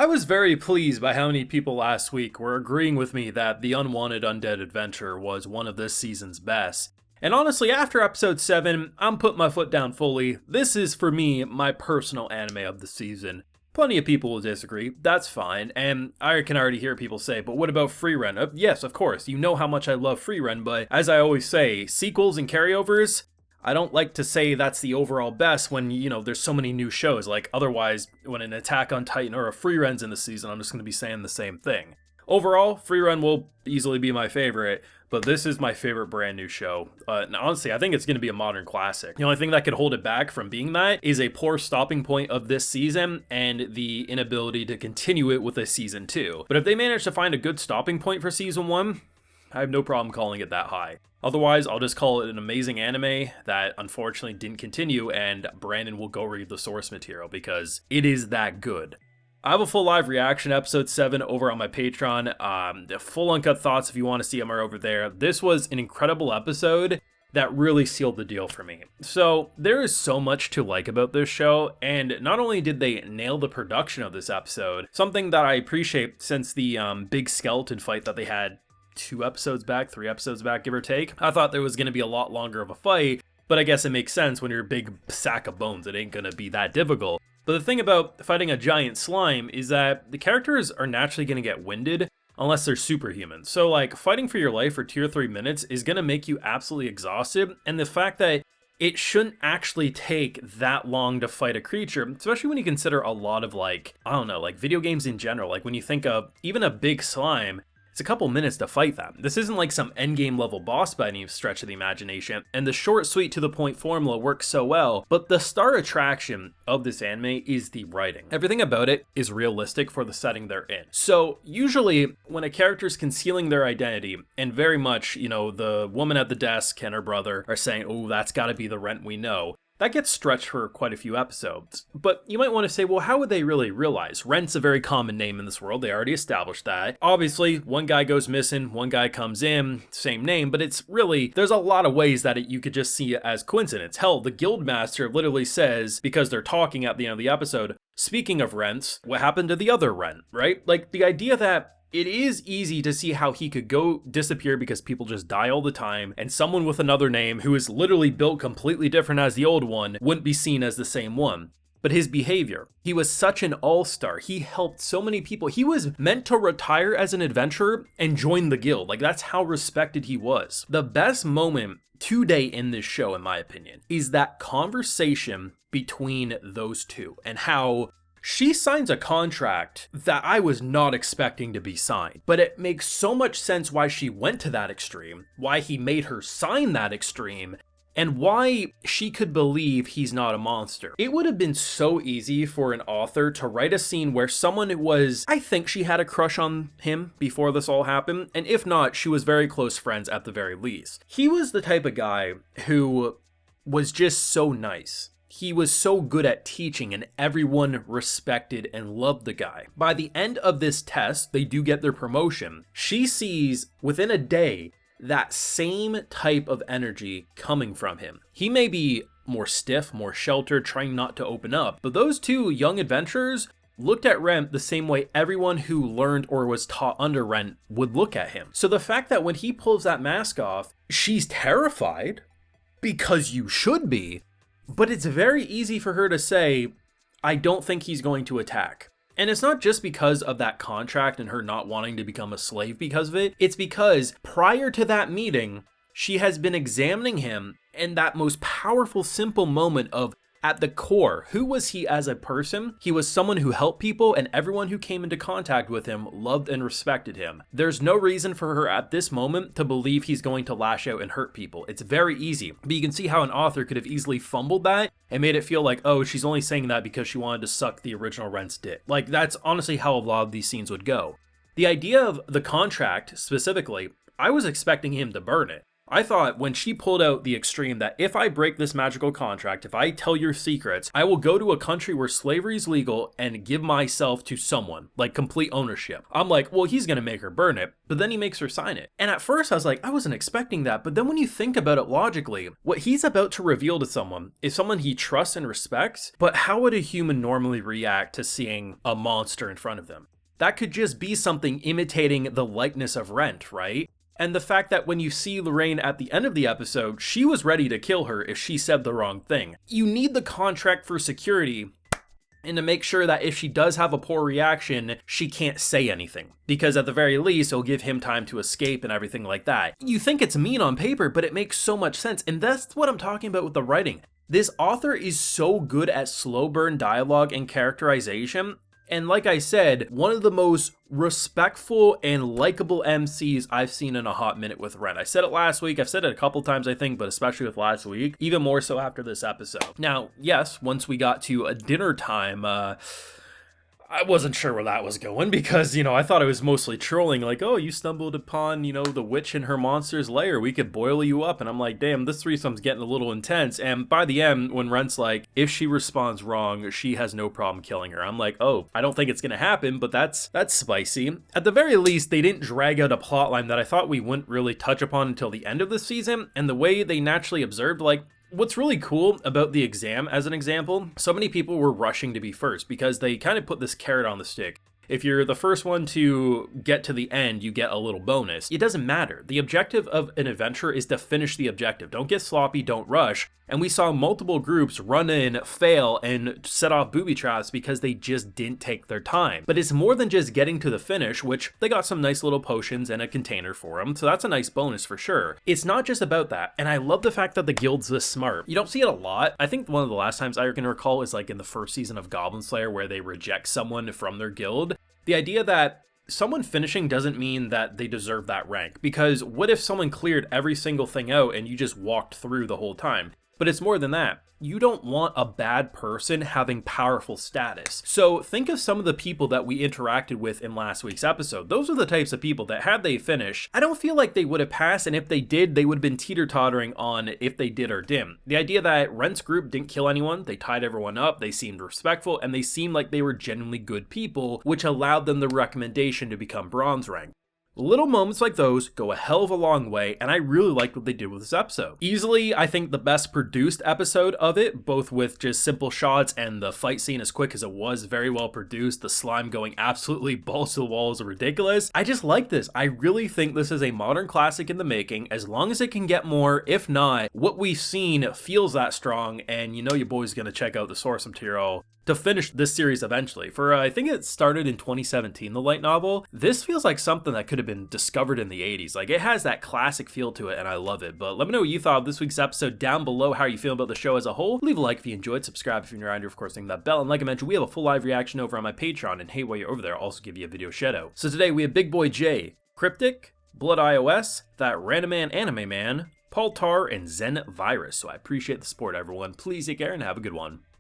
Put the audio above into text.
I was very pleased by how many people last week were agreeing with me that the Unwanted Undead Adventurer was one of this season's best. And honestly, after episode 7, I'm putting my foot down fully. This is, for me, my personal anime of the season. Plenty of people will disagree, that's fine, and I can already hear people say, but what about Freerun? Yes, of course, you know how much I love Freerun, but as I always say, sequels and carryovers, I don't like to say that's the overall best when, there's so many new shows. Like, otherwise, when an Attack on Titan or a Freerun's in the season, I'm just going to be saying the same thing. Overall, Freerun will easily be my favorite, but this is my favorite brand new show. And honestly, I think it's going to be a modern classic. The only thing that could hold it back from being that is a poor stopping point of this season and the inability to continue it with a season 2. But if they manage to find a good stopping point for season 1, I have no problem calling it that high. Otherwise, I'll just call it an amazing anime that unfortunately didn't continue, and Brandon will go read the source material because it is that good. I have a full live reaction episode 7 over on my Patreon. The full uncut thoughts, if you want to see them, are over there. This was an incredible episode that really sealed the deal for me. So there is so much to like about this show, and not only did they nail the production of this episode, something that I appreciate since the big skeleton fight that they had 3 episodes back, give or take. I thought there was going to be a lot longer of a fight, but I guess it makes sense when you're a big sack of bones. It ain't going to be that difficult. But the thing about fighting a giant slime is that the characters are naturally going to get winded unless they're superhuman. So like fighting for your life for 2 or 3 minutes is going to make you absolutely exhausted. And the fact that it shouldn't actually take that long to fight a creature, especially when you consider a lot of video games in general. Like when you think of even a big slime, it's a couple minutes to fight them. This isn't like some endgame level boss by any stretch of the imagination, and the short, sweet, to the point formula works so well, but the star attraction of this anime is the writing. Everything about it is realistic for the setting they're in. So usually when a character is concealing their identity, and very much, the woman at the desk and her brother are saying, oh, that's gotta be the Rent we know, that gets stretched for quite a few episodes. But you might want to say, well, how would they really realize? Rent's a very common name in this world. They already established that. Obviously, one guy goes missing, one guy comes in, same name, but it's really, there's a lot of ways that you could just see it as coincidence. Hell, the guildmaster literally says, because they're talking at the end of the episode, speaking of Rents, what happened to the other Rent, right? Like the idea that it is easy to see how he could go disappear because people just die all the time, and someone with another name who is literally built completely different as the old one wouldn't be seen as the same one. But his behavior, he was such an all-star. He helped so many people. He was meant to retire as an adventurer and join the guild. Like, that's how respected he was. The best moment today in this show, in my opinion, is that conversation between those two and how she signs a contract that I was not expecting to be signed, but it makes so much sense why she went to that extreme, why he made her sign that extreme, and why she could believe he's not a monster. It would have been so easy for an author to write a scene where I think she had a crush on him before this all happened, and if not, she was very close friends at the very least. He was the type of guy who was just so nice. He was so good at teaching, and everyone respected and loved the guy. By the end of this test, they do get their promotion. She sees within a day that same type of energy coming from him. He may be more stiff, more sheltered, trying not to open up, but those two young adventurers looked at Rent the same way everyone who learned or was taught under Rent would look at him. So the fact that when he pulls that mask off, she's terrified, because you should be, but it's very easy for her to say, I don't think he's going to attack. And it's not just because of that contract and her not wanting to become a slave because of it. It's because prior to that meeting, she has been examining him in that most powerful, simple moment of, at the core, who was he as a person? He was someone who helped people, and everyone who came into contact with him loved and respected him. There's no reason for her at this moment to believe he's going to lash out and hurt people. It's very easy, but you can see how an author could have easily fumbled that and made it feel like, oh, she's only saying that because she wanted to suck the original Rent's dick. Like, that's honestly how a lot of these scenes would go. The idea of the contract, specifically, I was expecting him to burn it. I thought when she pulled out the extreme that if I break this magical contract, if I tell your secrets, I will go to a country where slavery is legal and give myself to someone, like complete ownership. I'm like, well, he's gonna make her burn it, but then he makes her sign it. And at first I was like, I wasn't expecting that, but then when you think about it logically, what he's about to reveal to someone is someone he trusts and respects, but how would a human normally react to seeing a monster in front of them? That could just be something imitating the likeness of Rent, right? And the fact that when you see Lorraine at the end of the episode, she was ready to kill her if she said the wrong thing. You need the contract for security and to make sure that if she does have a poor reaction, she can't say anything. Because at the very least, it'll give him time to escape and everything like that. You think it's mean on paper, but it makes so much sense. And that's what I'm talking about with the writing. This author is so good at slow burn dialogue and characterization. And like I said, one of the most respectful and likable MCs I've seen in a hot minute with Ren. I said it last week, I've said it a couple times I think, but especially with last week, even more so after this episode. Now, yes, once we got to a dinner time, I wasn't sure where that was going because, I thought it was mostly trolling, like, oh, you stumbled upon, the witch in her monster's lair, we could boil you up. And I'm like, damn, this threesome's getting a little intense. And by the end, when Rent's like, if she responds wrong, she has no problem killing her. I'm like, oh, I don't think it's gonna happen, but that's spicy. At the very least, they didn't drag out a plotline that I thought we wouldn't really touch upon until the end of the season. And the way they naturally observed, like, what's really cool about the exam, as an example, so many people were rushing to be first because they kind of put this carrot on the stick. If you're the first one to get to the end, you get a little bonus. It doesn't matter. The objective of an adventure is to finish the objective. Don't get sloppy, don't rush. And we saw multiple groups run in, fail, and set off booby traps because they just didn't take their time. But it's more than just getting to the finish, which they got some nice little potions and a container for them, so that's a nice bonus for sure. It's not just about that, and I love the fact that the guild's this smart. You don't see it a lot. I think one of the last times I can recall is like in the first season of Goblin Slayer where they reject someone from their guild. The idea that someone finishing doesn't mean that they deserve that rank, because what if someone cleared every single thing out and you just walked through the whole time? But it's more than that. You don't want a bad person having powerful status. So think of some of the people that we interacted with in last week's episode. Those are the types of people that had they finished, I don't feel like they would have passed, and if they did, they would have been teeter-tottering on if they did or didn't. The idea that Rent's group didn't kill anyone, they tied everyone up, they seemed respectful, and they seemed like they were genuinely good people, which allowed them the recommendation to become bronze rank. Little moments like those go a hell of a long way, and I really liked what they did with this episode. Easily, I think the best produced episode of it, both with just simple shots and the fight scene as quick as it was, very well produced, the slime going absolutely balls to the walls are ridiculous. I just like this. I really think this is a modern classic in the making, as long as it can get more. If not, what we've seen feels that strong, and your boy's gonna check out the source material to finish this series eventually. For I think it started in 2017, the light novel. This feels like something that could have been discovered in the 80s. Like, it has that classic feel to it, and I love it. But let me know what you thought of this week's episode down below, how you feel about the show as a whole. Leave a like if you enjoyed, subscribe if you're new around here, of course, ring that bell. And like I mentioned, we have a full live reaction over on my Patreon, and hey, while you're over there, I'll also give you a video shout out. So today we have Big Boy J, Cryptic, Blood iOS, That Random Man Anime Man, Paul Tar, and Zen Virus. So I appreciate the support, everyone. Please take care and have a good one.